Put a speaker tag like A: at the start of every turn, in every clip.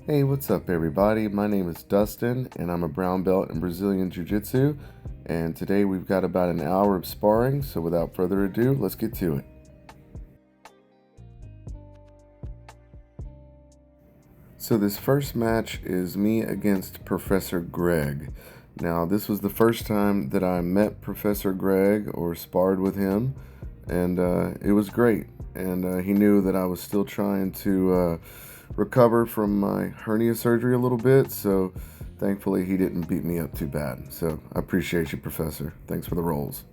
A: Hey, what's up, everybody? My name is Dustin, and I'm a brown belt in Brazilian Jiu-Jitsu. And today we've got about an hour of sparring, so without further ado, let's get to it. So this first match is me against Professor Greg. Now, this was the first time that I met Professor Greg or sparred with him, and it was great. And he knew that I was still trying to recover from my hernia surgery a little bit, so thankfully he didn't beat me up too bad. So I appreciate you, Professor. Thanks for the rolls.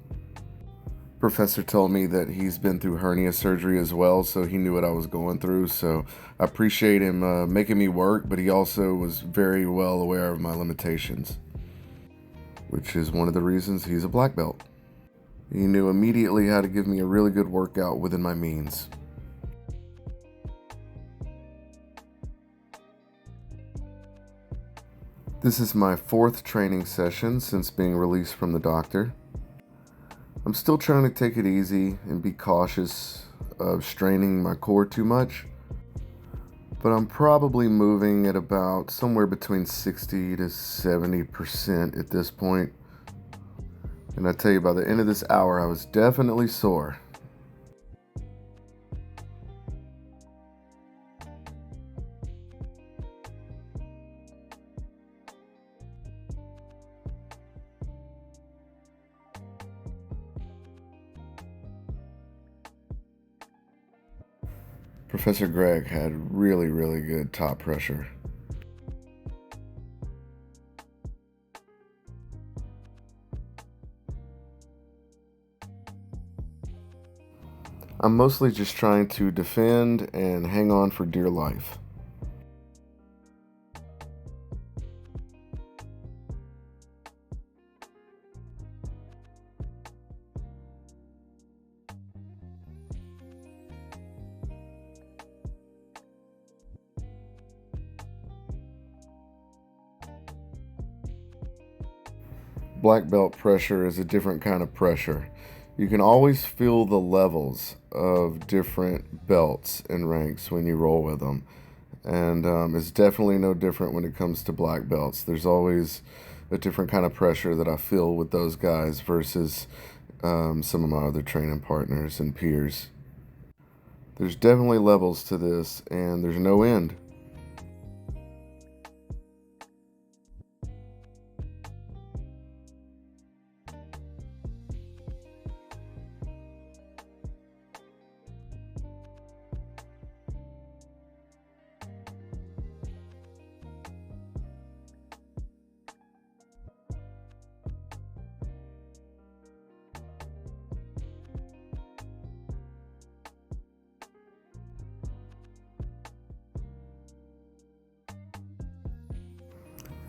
A: Professor told me that he's been through hernia surgery as well, so he knew what I was going through. So I appreciate him making me work, but he also was very well aware of my limitations, which is one of the reasons he's a black belt. He knew immediately how to give me a really good workout within my means. This is my fourth training session since being released from the doctor. I'm still trying to take it easy and be cautious of straining my core too much, but I'm probably moving at about somewhere between 60 to 70% at this point. And I tell you, by the end of this hour, I was definitely sore. Professor Greg had really good top pressure. I'm mostly just trying to defend and hang on for dear life. Black belt pressure is a different kind of pressure. You can always feel the levels of different belts and ranks when you roll with them. And it's definitely no different when it comes to black belts. There's always a different kind of pressure that I feel with those guys versus some of my other training partners and peers. There's definitely levels to this, and there's no end.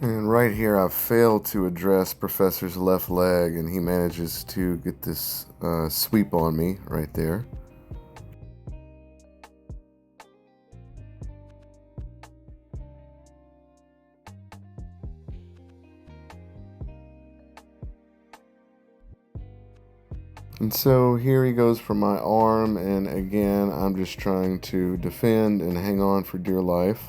A: And right here, I've failed to address Professor's left leg, and he manages to get this sweep on me right there. And so here he goes for my arm, and again, I'm just trying to defend and hang on for dear life.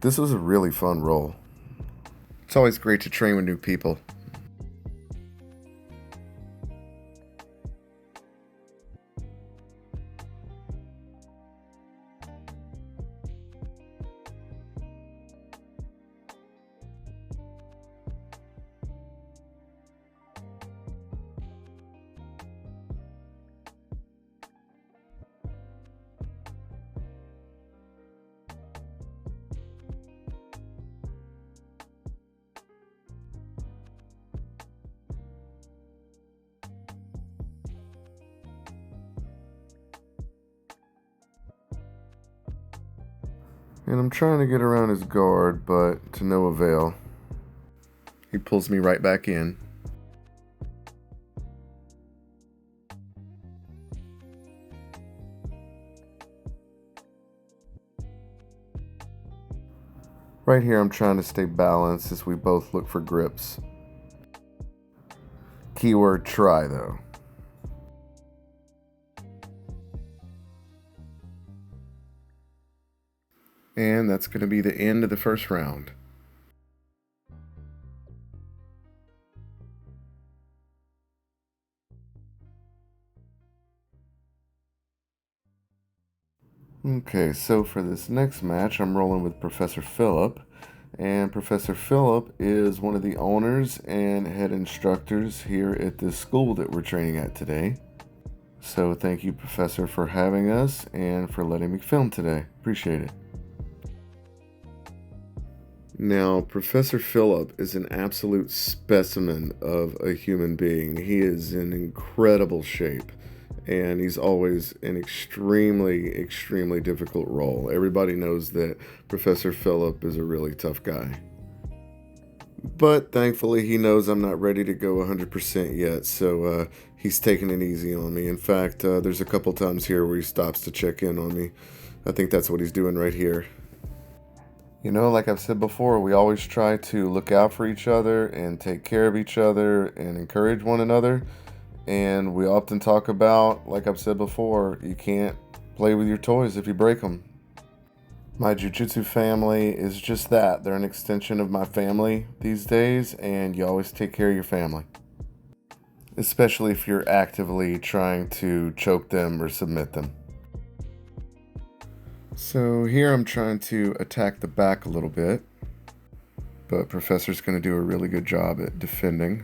A: This was a really fun roll. It's always great to train with new people. And I'm trying to get around his guard, but to no avail. He pulls me right back in. Right here I'm trying to stay balanced as we both look for grips. Keyword try though. And that's going to be the end of the first round. Okay, so for this next match, I'm rolling with Professor Phillip. And Professor Phillip is one of the owners and head instructors here at this school that we're training at today. So thank you, Professor, for having us and for letting me film today. Appreciate it. Now, Professor Phillip is an absolute specimen of a human being. He is in incredible shape, and he's always an extremely difficult role. Everybody knows that Professor Phillip is a really tough guy. But thankfully, he knows I'm not ready to go 100% yet, so he's taking it easy on me. In fact, there's a couple times here where he stops to check in on me. I think that's what he's doing right here. You know, like I've said before, we always try to look out for each other and take care of each other and encourage one another. And we often talk about, like I've said before, you can't play with your toys if you break them. My jiu-jitsu family is just that. They're an extension of my family these days, and you always take care of your family. Especially if you're actively trying to choke them or submit them. So here I'm trying to attack the back a little bit, but Professor's going to do a really good job at defending.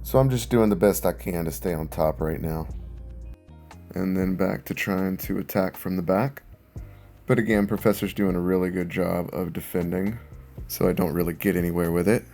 A: So I'm just doing the best I can to stay on top right now. And then back to trying to attack from the back. But again, Professor's doing a really good job of defending, so I don't really get anywhere with it.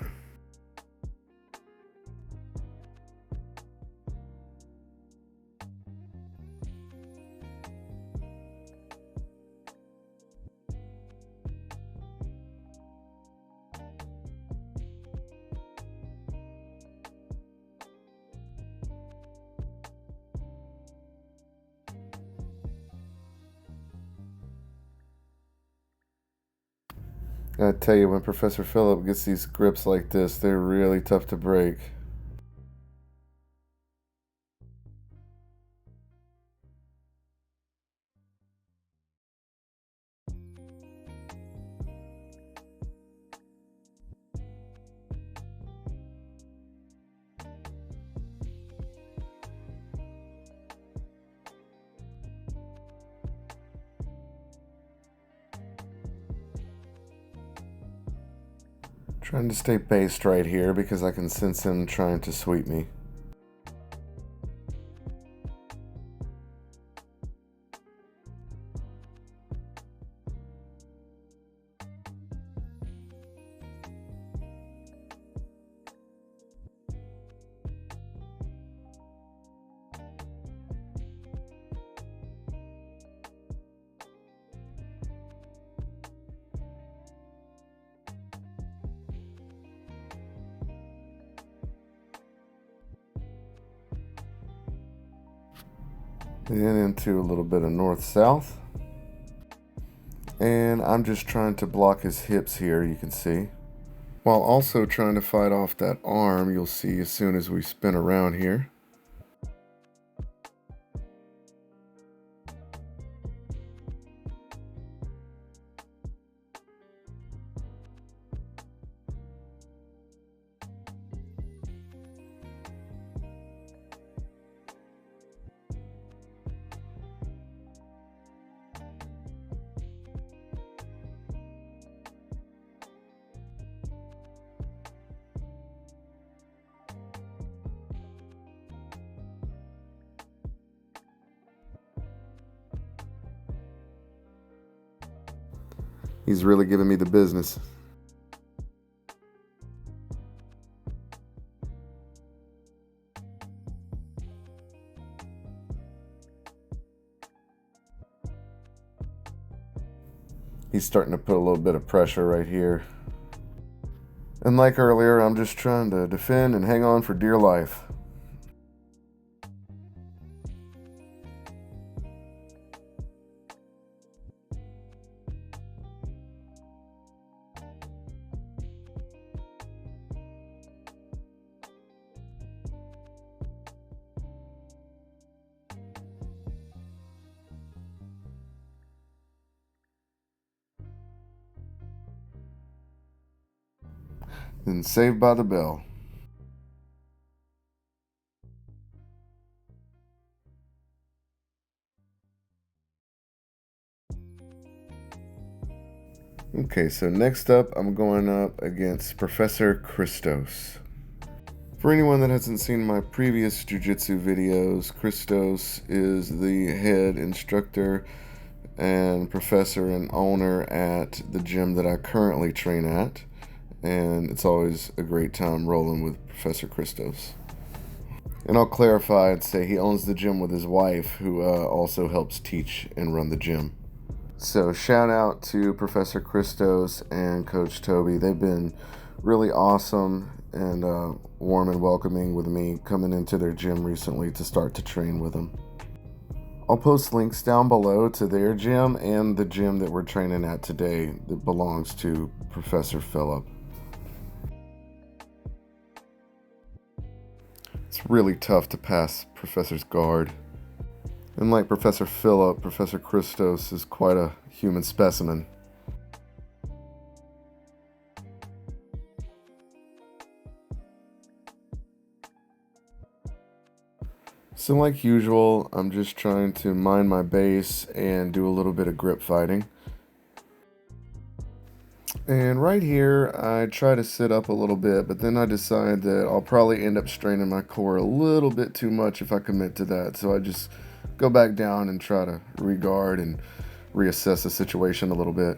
A: I tell you, when Professor Phillip gets these grips like this, they're really tough to break. Trying to stay based right here because I can sense him trying to sweep me. And into a little bit of north-south. And I'm just trying to block his hips here, you can see. While also trying to fight off that arm, you'll see as soon as we spin around here. He's really giving me the business. He's starting to put a little bit of pressure right here. And like earlier, I'm just trying to defend and hang on for dear life. And saved by the bell. Okay, so next up, I'm going up against Professor Christos. For anyone that hasn't seen my previous jiu-jitsu videos, Christos is the head instructor and professor and owner at the gym that I currently train at. And it's always a great time rolling with Professor Christos. And I'll clarify and say he owns the gym with his wife, who also helps teach and run the gym. So shout out to Professor Christos and Coach Tobi. They've been really awesome and warm and welcoming with me coming into their gym recently to start to train with them. I'll post links down below to their gym and the gym that we're training at today that belongs to Professor Phillip. It's really tough to pass Professor's guard. And like Professor Phillip, Professor Christos is quite a human specimen. So like usual, I'm just trying to mind my base and do a little bit of grip fighting. And right here, I try to sit up a little bit, but then I decide that I'll probably end up straining my core a little bit too much if I commit to that. So I just go back down and try to re-guard and reassess the situation a little bit.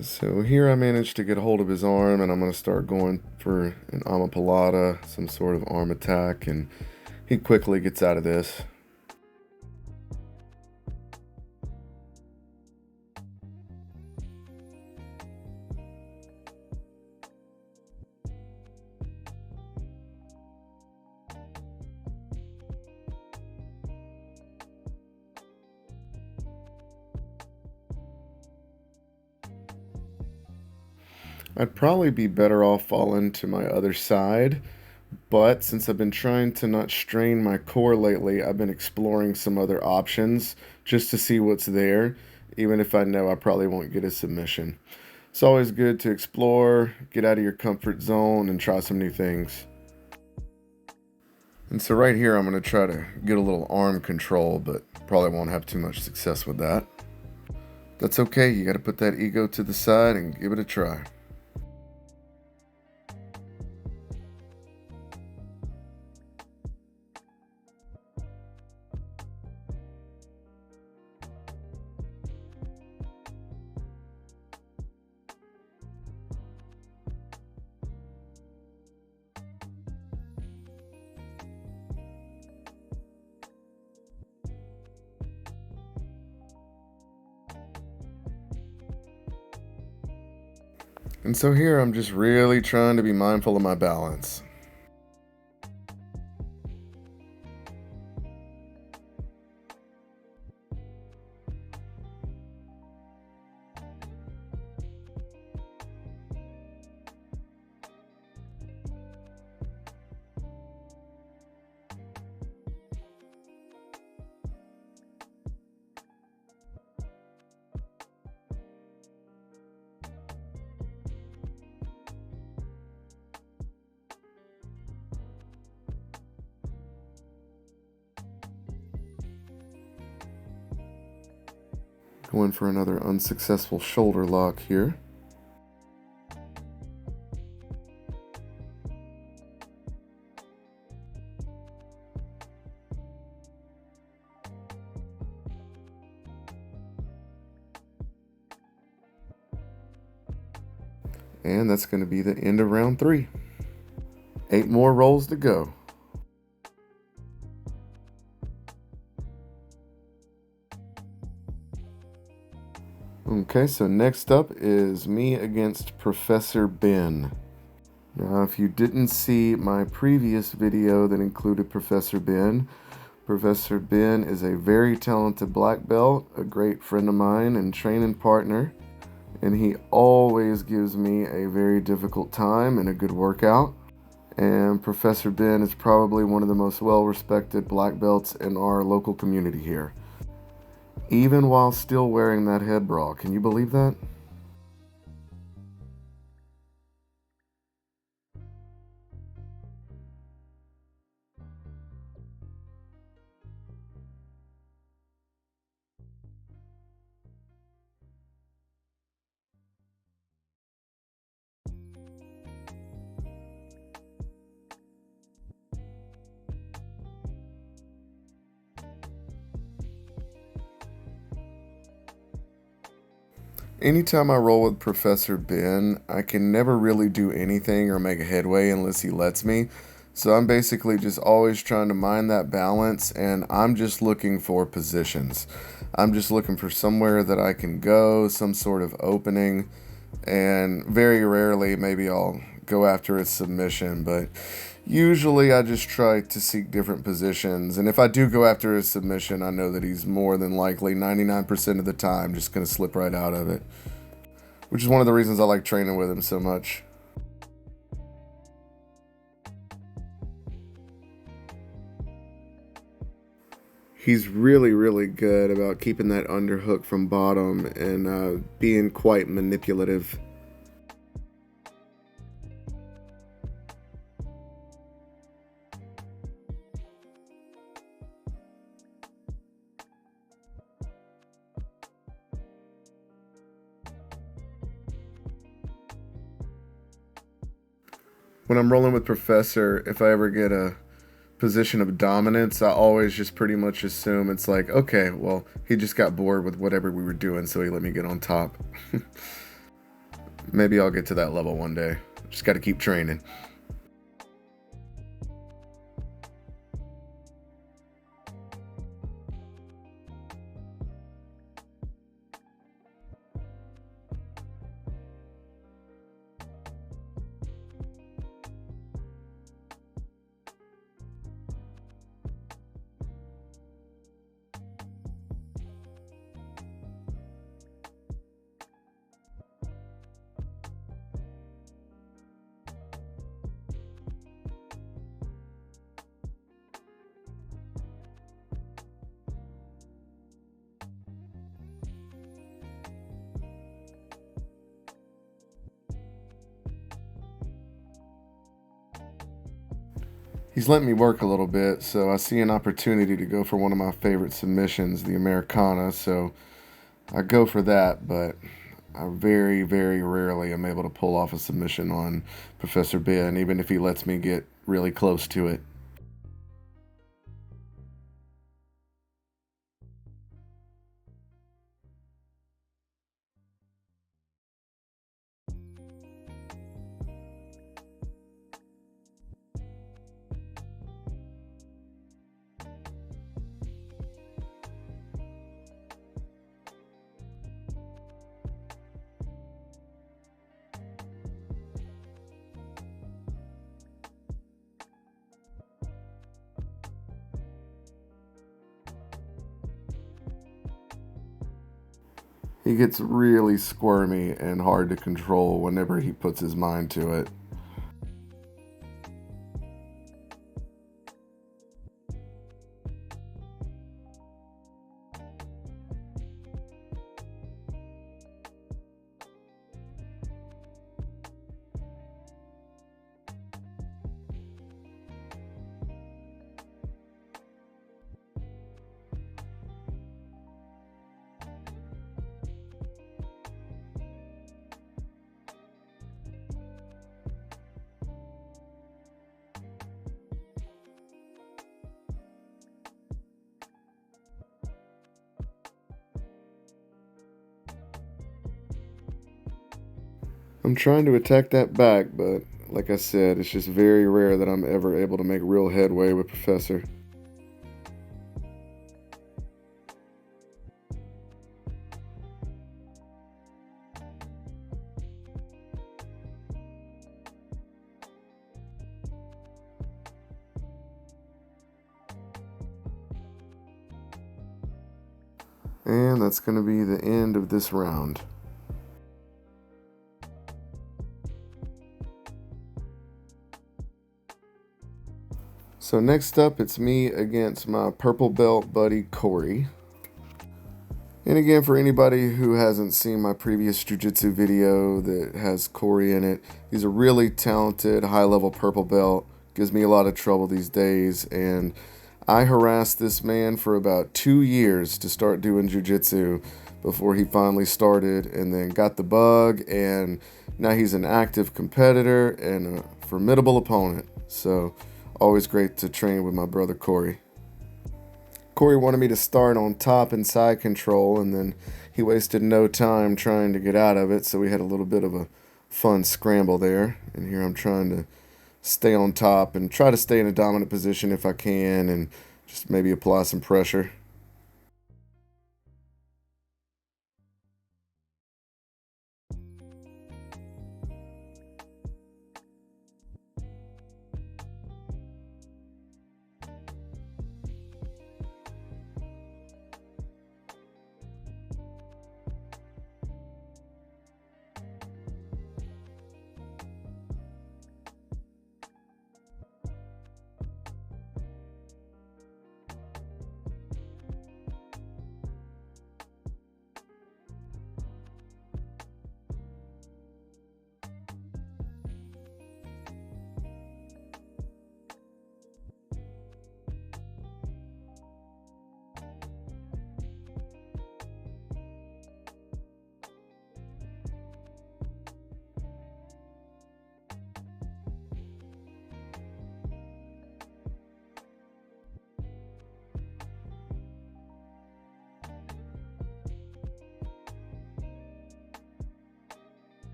A: So here I managed to get a hold of his arm, and I'm going to start going for an omoplata, some sort of arm attack, and he quickly gets out of this. I'd probably be better off falling to my other side, but since I've been trying to not strain my core lately, I've been exploring some other options just to see what's there, even if I know I probably won't get a submission. It's always good to explore, get out of your comfort zone, and try some new things. And so right here, I'm going to try to get a little arm control, but probably won't have too much success with that. That's okay, you got to put that ego to the side and give it a try. And so here I'm just really trying to be mindful of my balance. Going for another unsuccessful shoulder lock here. And that's going to be the end of round 3. 8 more rolls to go. Okay, so next up is me against Professor Ben. Now, if you didn't see my previous video that included Professor Ben is a very talented black belt, a great friend of mine and training partner, and he always gives me a very difficult time and a good workout. And Professor Ben is probably one of the most well-respected black belts in our local community here, even while still wearing that head bra. Can you believe that? Anytime I roll with Professor Ben, I can never really do anything or make a headway unless he lets me. So I'm basically just always trying to mind that balance, and I'm just looking for positions. I'm just looking for somewhere that I can go, some sort of opening, and very rarely maybe I'll go after a submission, but usually I just try to seek different positions. And if I do go after a submission, I know that he's more than likely 99% of the time just going to slip right out of it, which is one of the reasons I like training with him so much. He's really, really good about keeping that underhook from bottom and being quite manipulative. When I'm rolling with Professor, if I ever get a position of dominance, I always just pretty much assume it's like, okay, well, he just got bored with whatever we were doing, so he let me get on top. Maybe I'll get to that level one day. Just got to keep training. He's letting me work a little bit, so I see an opportunity to go for one of my favorite submissions, the Americana, so I go for that, but I very, very rarely am able to pull off a submission on Professor Ben, even if he lets me get really close to it. He gets really squirmy and hard to control whenever he puts his mind to it. I'm trying to attack that back, but like I said, it's just very rare that I'm ever able to make real headway with Professor. And that's going to be the end of this round. So next up, it's me against my purple belt buddy, Corey. And again, for anybody who hasn't seen my previous jiu-jitsu video that has Corey in it, he's a really talented, high-level purple belt. Gives me a lot of trouble these days, and I harassed this man for about 2 years to start doing jiu-jitsu before he finally started, and then got the bug, and now he's an active competitor and a formidable opponent. So always great to train with my brother Corey. Corey wanted me to start on top and side control, and then he wasted no time trying to get out of it, so we had a little bit of a fun scramble there. And here I'm trying to stay on top and try to stay in a dominant position if I can, and just maybe apply some pressure.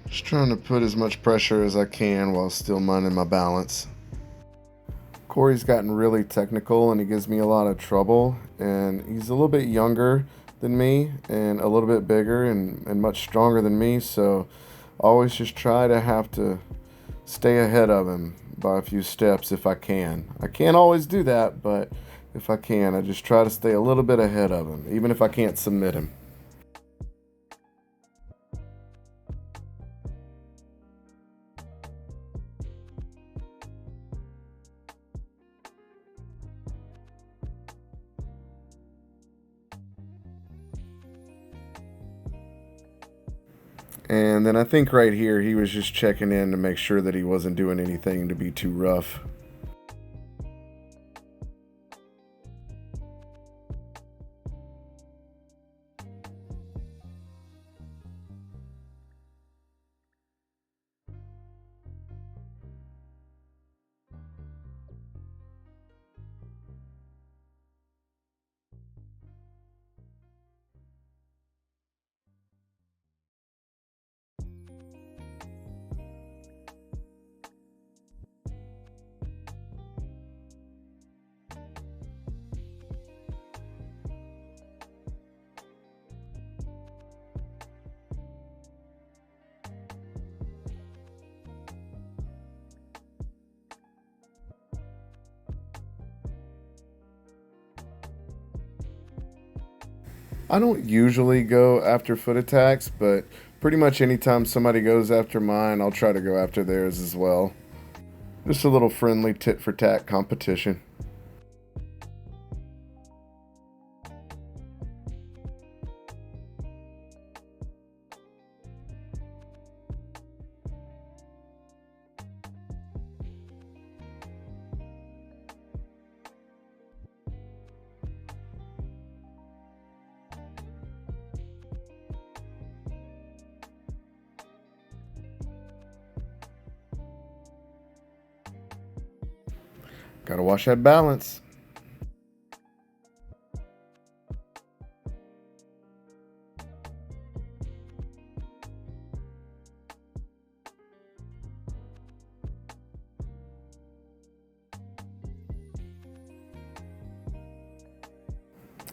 A: Just trying to put as much pressure as I can while still minding my balance. Corey's gotten really technical and he gives me a lot of trouble, and he's a little bit younger than me and a little bit bigger and much stronger than me, so I always just try to have to stay ahead of him by a few steps if I can. I can't always do that, but if I can, I just try to stay a little bit ahead of him, even if I can't submit him. And then I think right here he was just checking in to make sure that he wasn't doing anything to be too rough. I don't usually go after foot attacks, but pretty much anytime somebody goes after mine, I'll try to go after theirs as well. Just a little friendly tit for tat competition. Gotta watch that balance.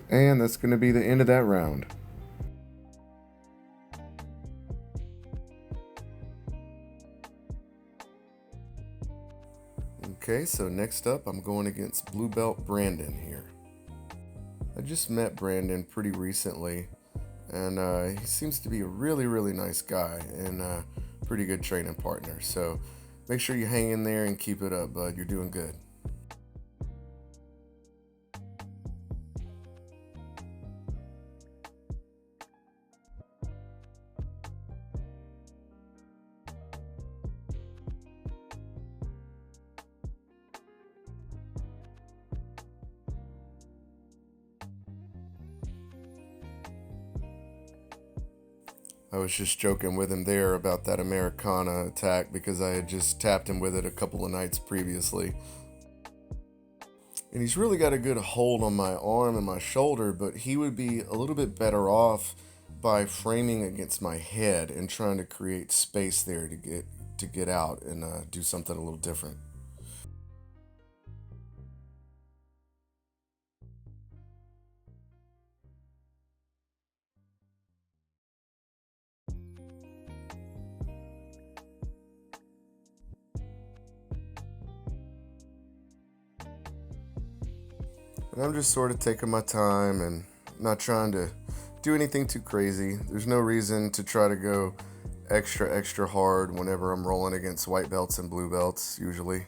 A: And that's going to be the end of that round. Okay, so next up, I'm going against Blue Belt Brandon here. I just met Brandon pretty recently, and he seems to be a really, really nice guy and a pretty good training partner. So make sure you hang in there and keep it up, bud. You're doing good. I was just joking with him there about that Americana attack because I had just tapped him with it a couple of nights previously. And he's really got a good hold on my arm and my shoulder, but he would be a little bit better off by framing against my head and trying to create space there to get out and do something a little different. And I'm just sort of taking my time and not trying to do anything too crazy. There's no reason to try to go extra hard whenever I'm rolling against white belts and blue belts, usually.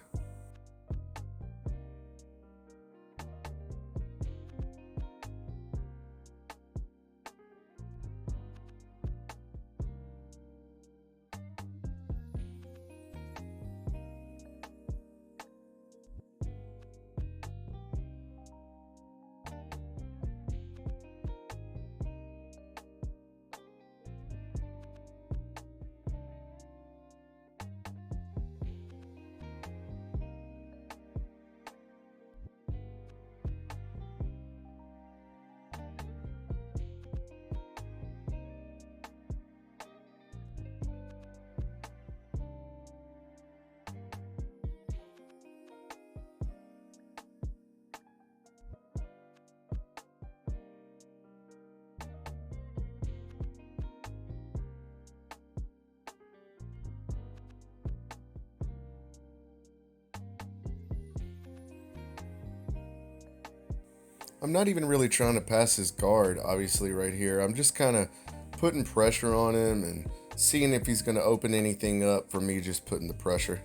A: I'm not even really trying to pass his guard, obviously, right here. I'm just kind of putting pressure on him and seeing if he's going to open anything up for me just putting the pressure.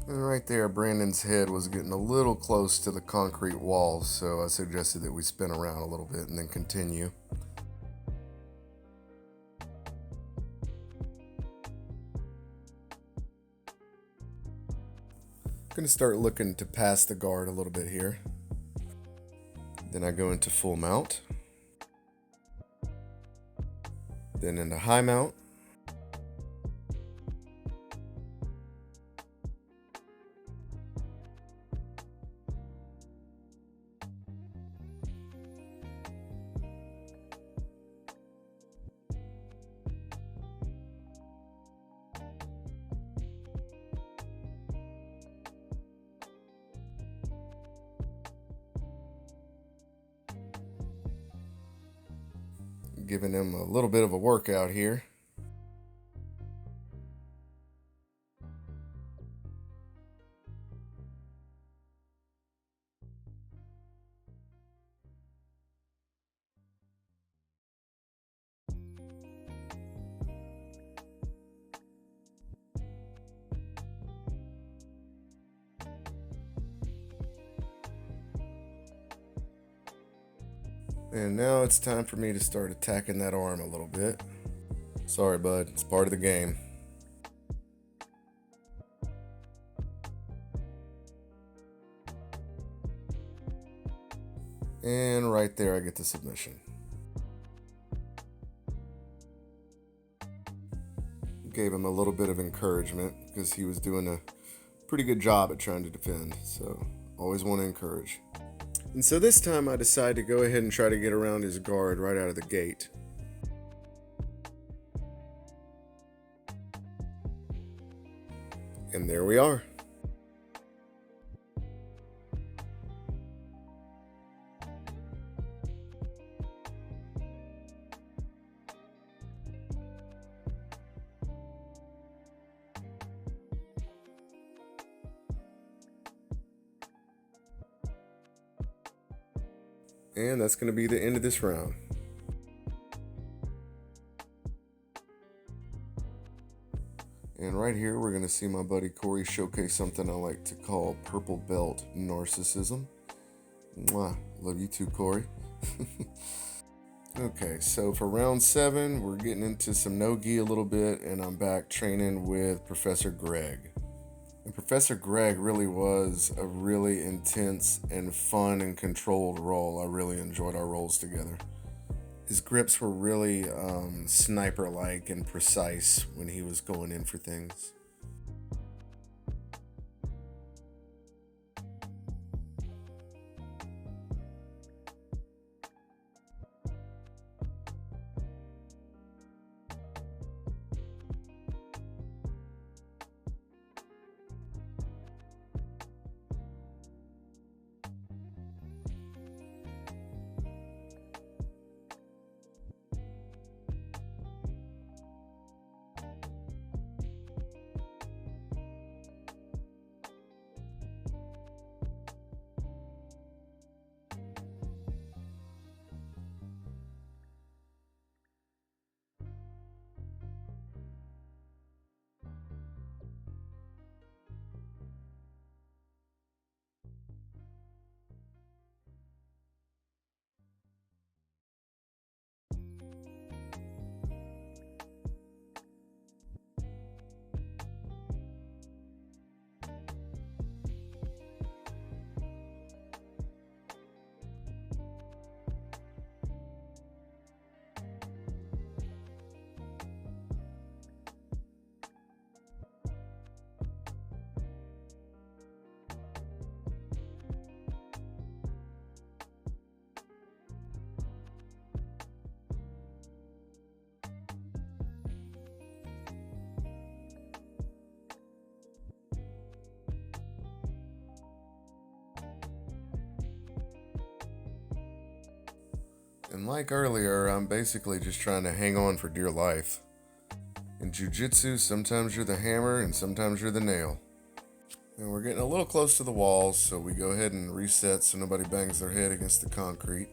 A: And right there, Brandon's head was getting a little close to the concrete walls, so I suggested that we spin around a little bit and then continue. I'm going to start looking to pass the guard a little bit here. Then I go into full mount. Then into high mount. Giving him a little bit of a workout here. And now it's time for me to start attacking that arm a little bit. Sorry, bud, it's part of the game. And right there, I get the submission. Gave him a little bit of encouragement because he was doing a pretty good job at trying to defend, so always want to encourage. And so this time I decided to go ahead and try to get around his guard right out of the gate. And there we are. And that's going to be the end of this round. And right here, we're going to see my buddy Corey showcase something I like to call purple belt narcissism. Mwah. Love you too, Corey. Okay, so for round 7, we're getting into some no-gi a little bit, and I'm back training with Professor Greg. And Professor Greg really was a really intense and fun and controlled role. I really enjoyed our roles together. His grips were really sniper-like and precise when he was going in for things. And like earlier, I'm basically just trying to hang on for dear life. In jiu-jitsu, sometimes you're the hammer and sometimes you're the nail. And we're getting a little close to the walls, so we go ahead and reset so nobody bangs their head against the concrete.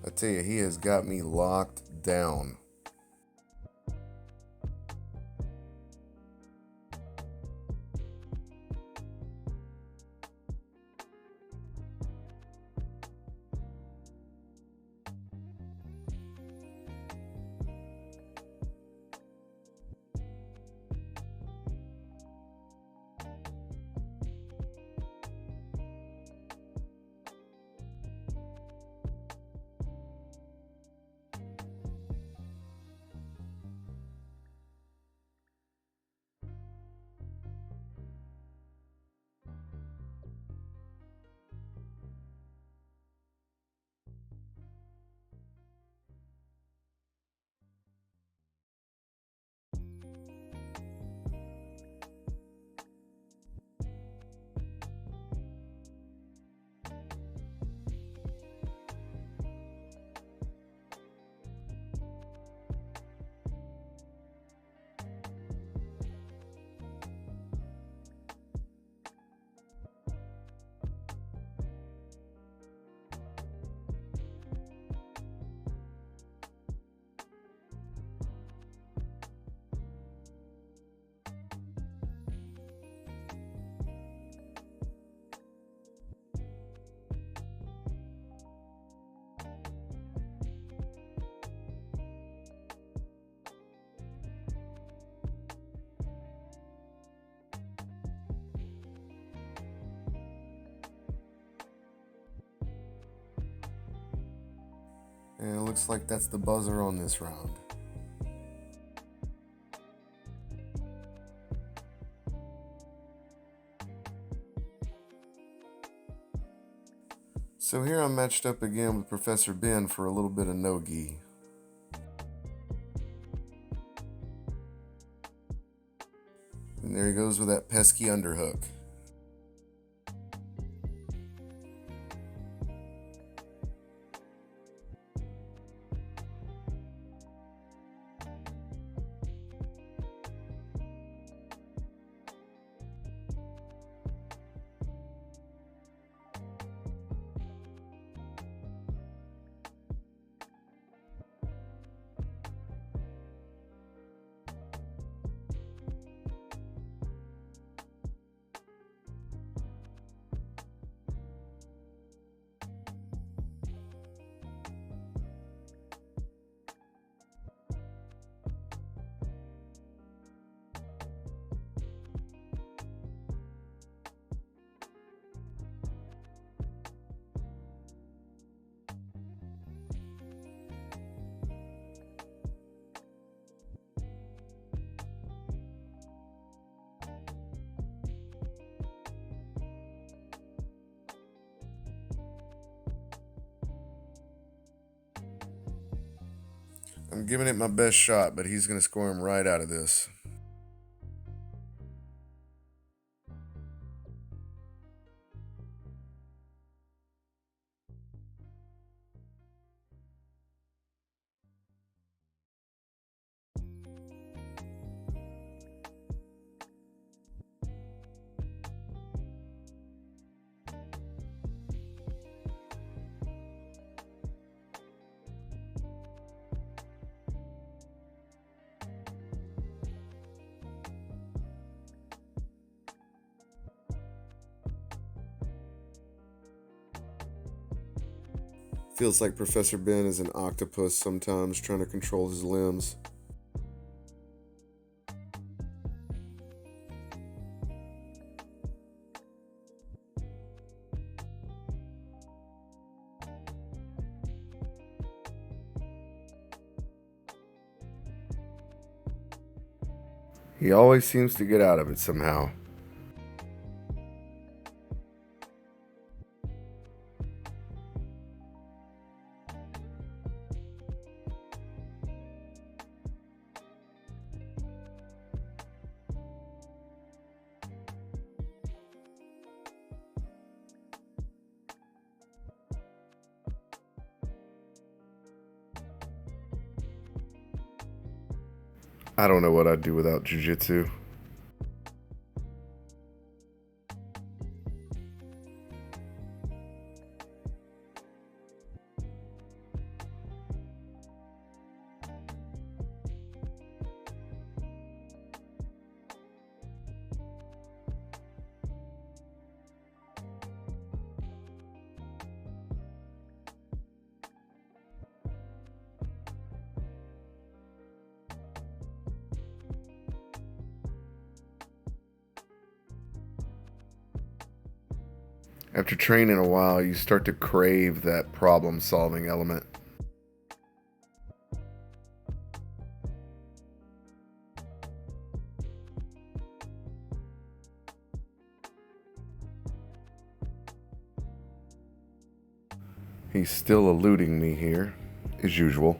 A: I tell you, he has got me locked down. And it looks like that's the buzzer on this round. So here I'm matched up again with Professor Ben for a little bit of no-gi. And there he goes with that pesky underhook. I'm giving it my best shot, but he's going to score him right out of this. Feels like Professor Ben is an octopus sometimes, trying to control his limbs. He always seems to get out of it somehow. I don't know what I'd do without jiu-jitsu. After training a while, you start to crave that problem-solving element. He's still eluding me here, as usual.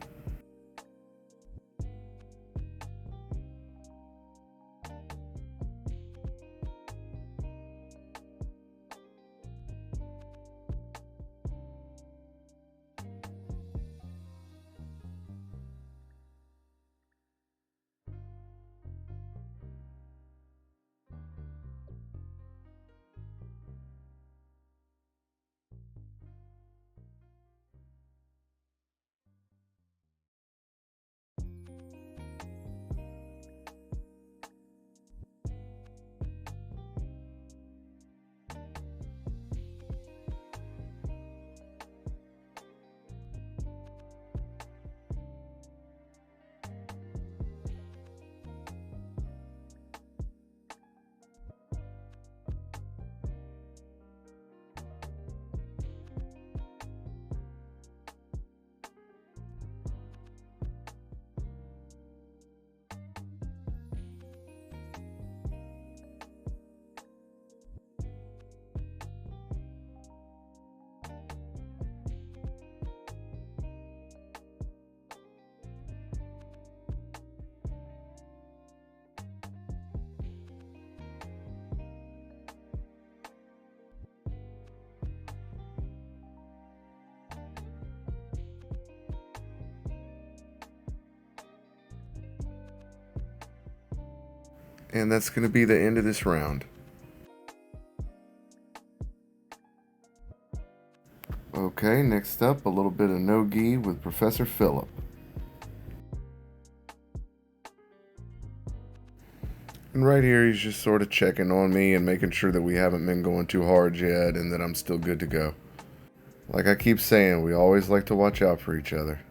A: And that's going to be the end of this round. Okay, next up, a little bit of no-gi with Professor Phillip. And right here, he's just sort of checking on me and making sure that we haven't been going too hard yet and that I'm still good to go. Like I keep saying, we always like to watch out for each other.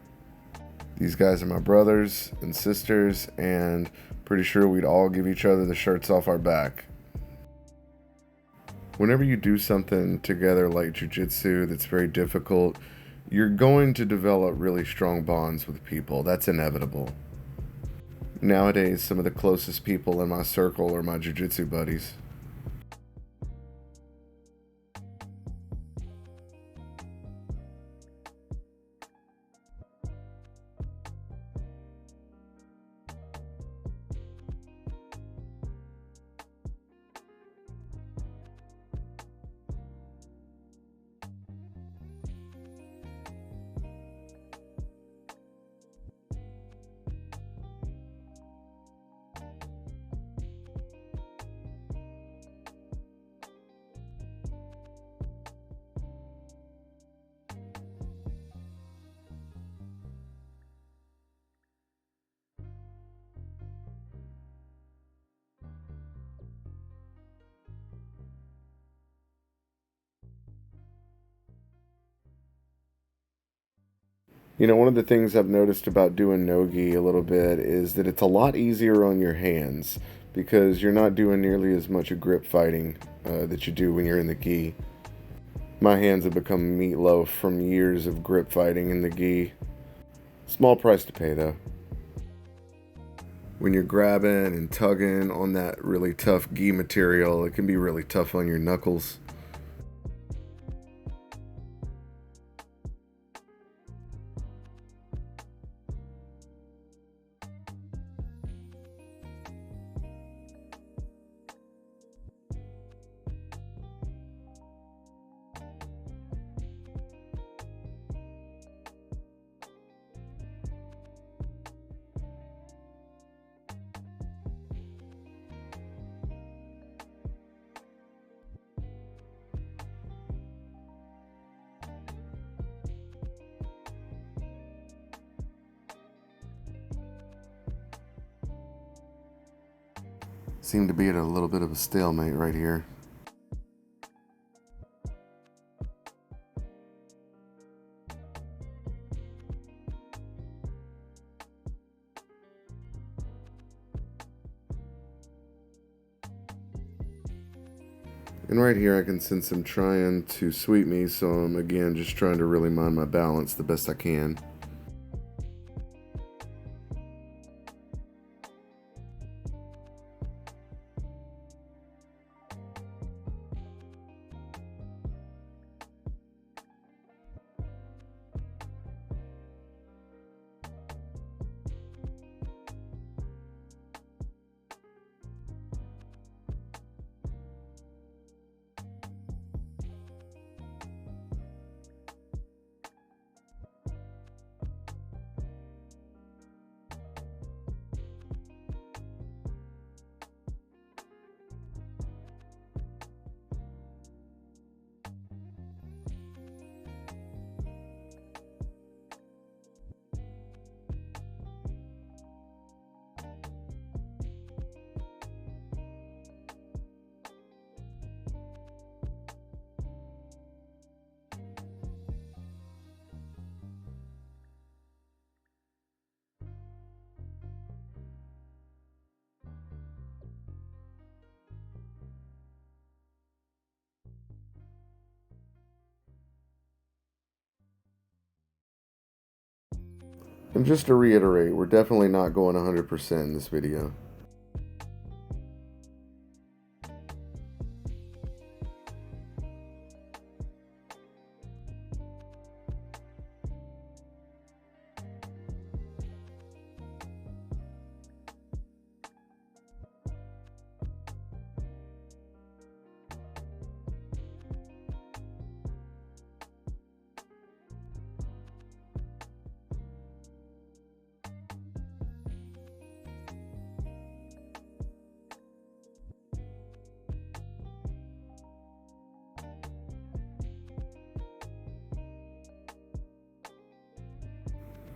A: These guys are my brothers and sisters, and pretty sure we'd all give each other the shirts off our back. Whenever you do something together like jiu-jitsu that's very difficult, you're going to develop really strong bonds with people. That's inevitable. Nowadays, some of the closest people in my circle are my jiu-jitsu buddies. You know, one of the things I've noticed about doing no-gi a little bit is that it's a lot easier on your hands because you're not doing nearly as much of grip fighting that you do when you're in the gi. My hands have become meatloaf from years of grip fighting in the gi. Small price to pay though. When you're grabbing and tugging on that really tough gi material, it can be really tough on your knuckles. Seem to be at a little bit of a stalemate right here. And right here I can sense him trying to sweep me, so I'm again just trying to really mind my balance the best I can. And just to reiterate, we're definitely not going 100% in this video.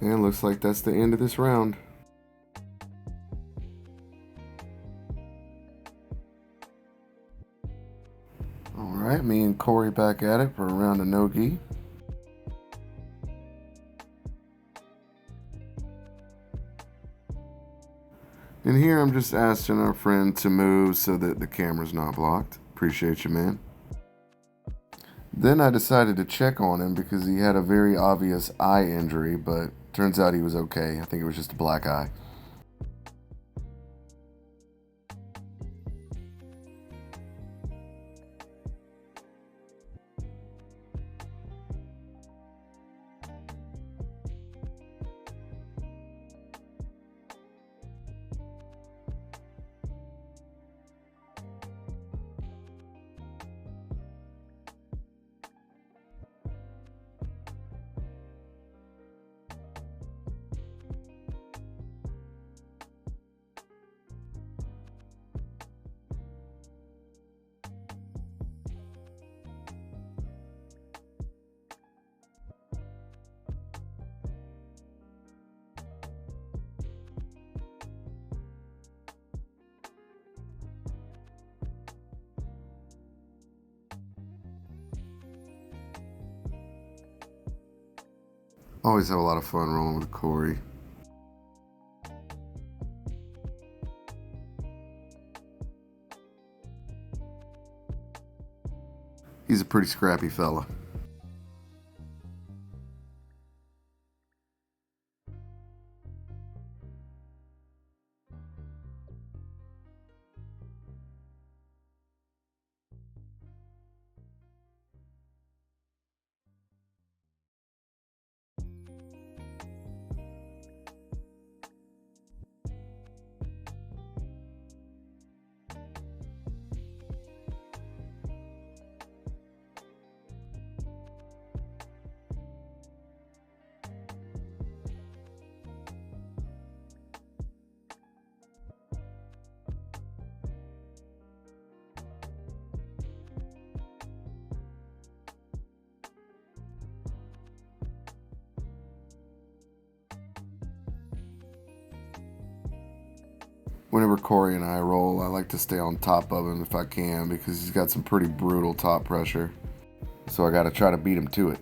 A: And looks like that's the end of this round. Alright, me and Corey back at it for a round of no-gi. And here I'm just asking our friend to move so that the camera's not blocked. Appreciate you, man. Then I decided to check on him because he had a very obvious eye injury, but turns out he was okay. I think it was just a black eye. Always have a lot of fun rolling with Corey. He's a pretty scrappy fella. Whenever Corey and I roll, I like to stay on top of him if I can because he's got some pretty brutal top pressure. So I gotta try to beat him to it.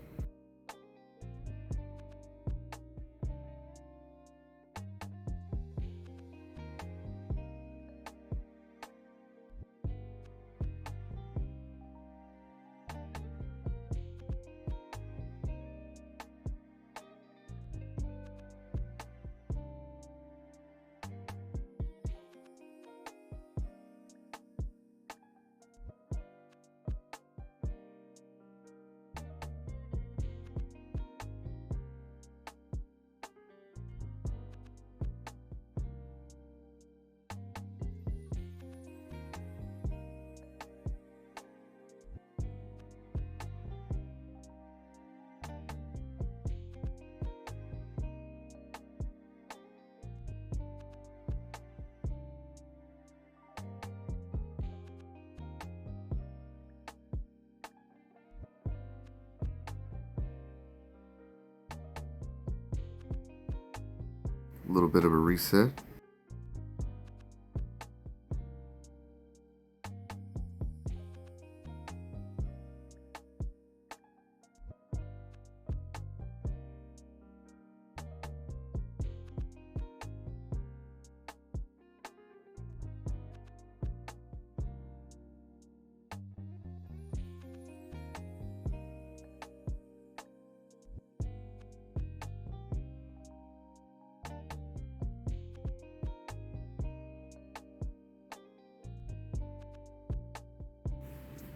A: A little bit of a reset.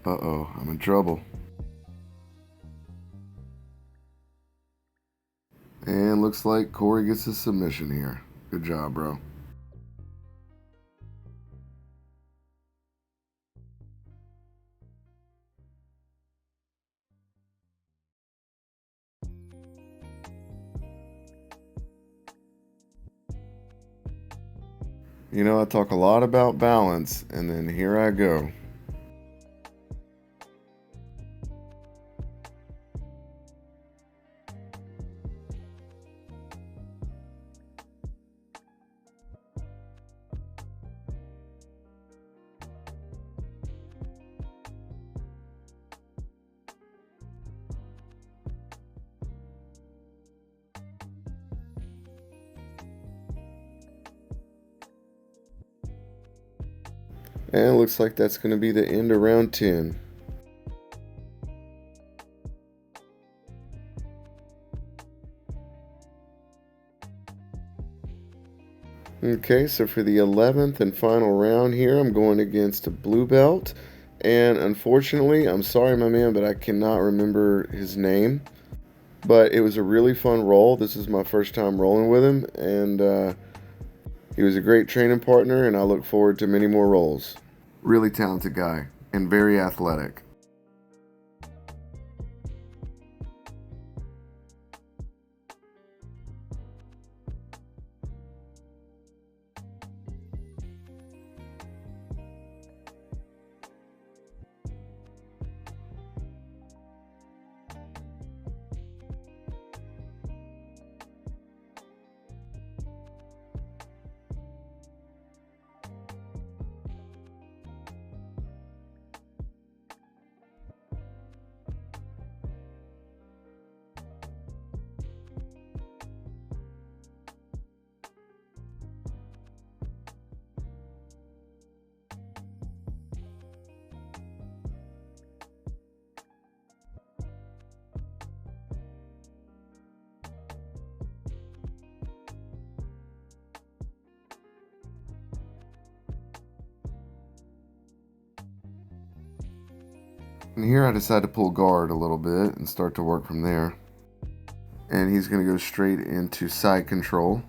A: Uh-oh, I'm in trouble. And looks like Corey gets a submission here. Good job, bro. You know, I talk a lot about balance, and then here I go. And it looks like that's going to be the end of round 10. Okay, so for the 11th and final round here, I'm going against a blue belt. And unfortunately, I'm sorry, my man, but I cannot remember his name. But it was a really fun roll. This is my first time rolling with him. And he was a great training partner, and I look forward to many more rolls. Really talented guy and very athletic. And here I decide to pull guard a little bit and start to work from there. And he's going to go straight into side control.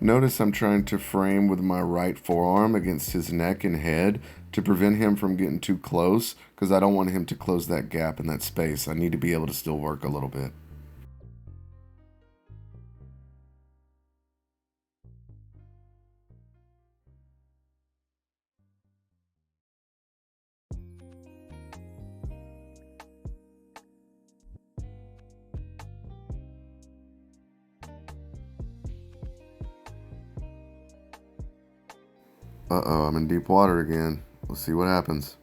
A: Notice I'm trying to frame with my right forearm against his neck and head to prevent him from getting too close, because I don't want him to close that gap in that space. I need to be able to still work a little bit. Uh-oh, I'm in deep water again. Let's see what happens.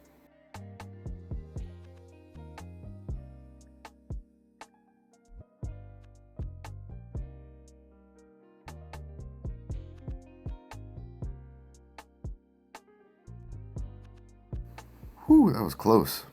A: Whew, that was close.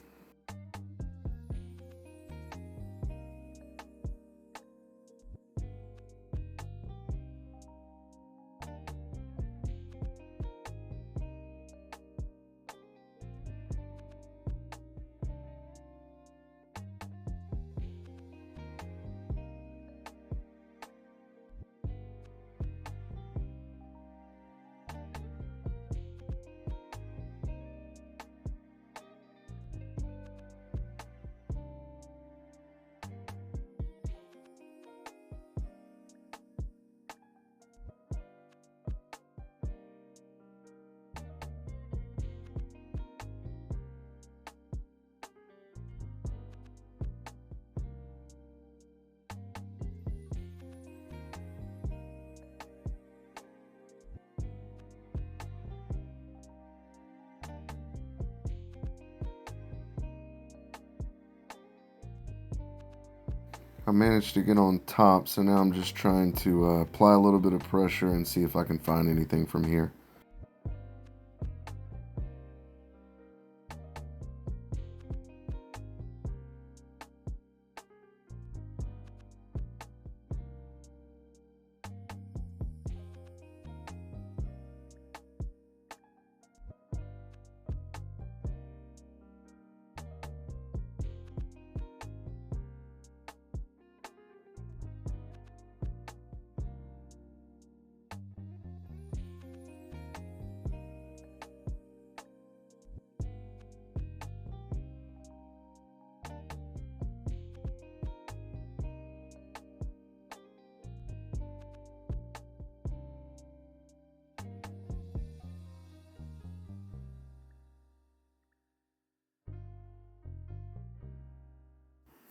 A: I managed to get on top, so now I'm just trying to apply a little bit of pressure and see if I can find anything from here.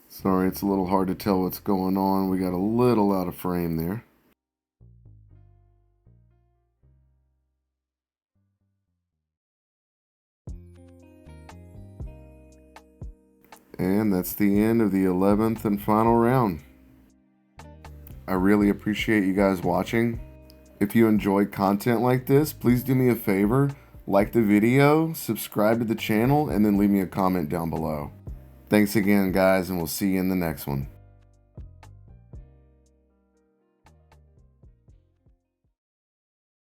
A: Sorry, it's a little hard to tell what's going on. We got a little out of frame there. And that's the end of the 11th and final round. I really appreciate you guys watching. If you enjoy content like this, please do me a favor, like the video, subscribe to the channel, and then leave me a comment down below. Thanks again, guys, and we'll see you in the next one.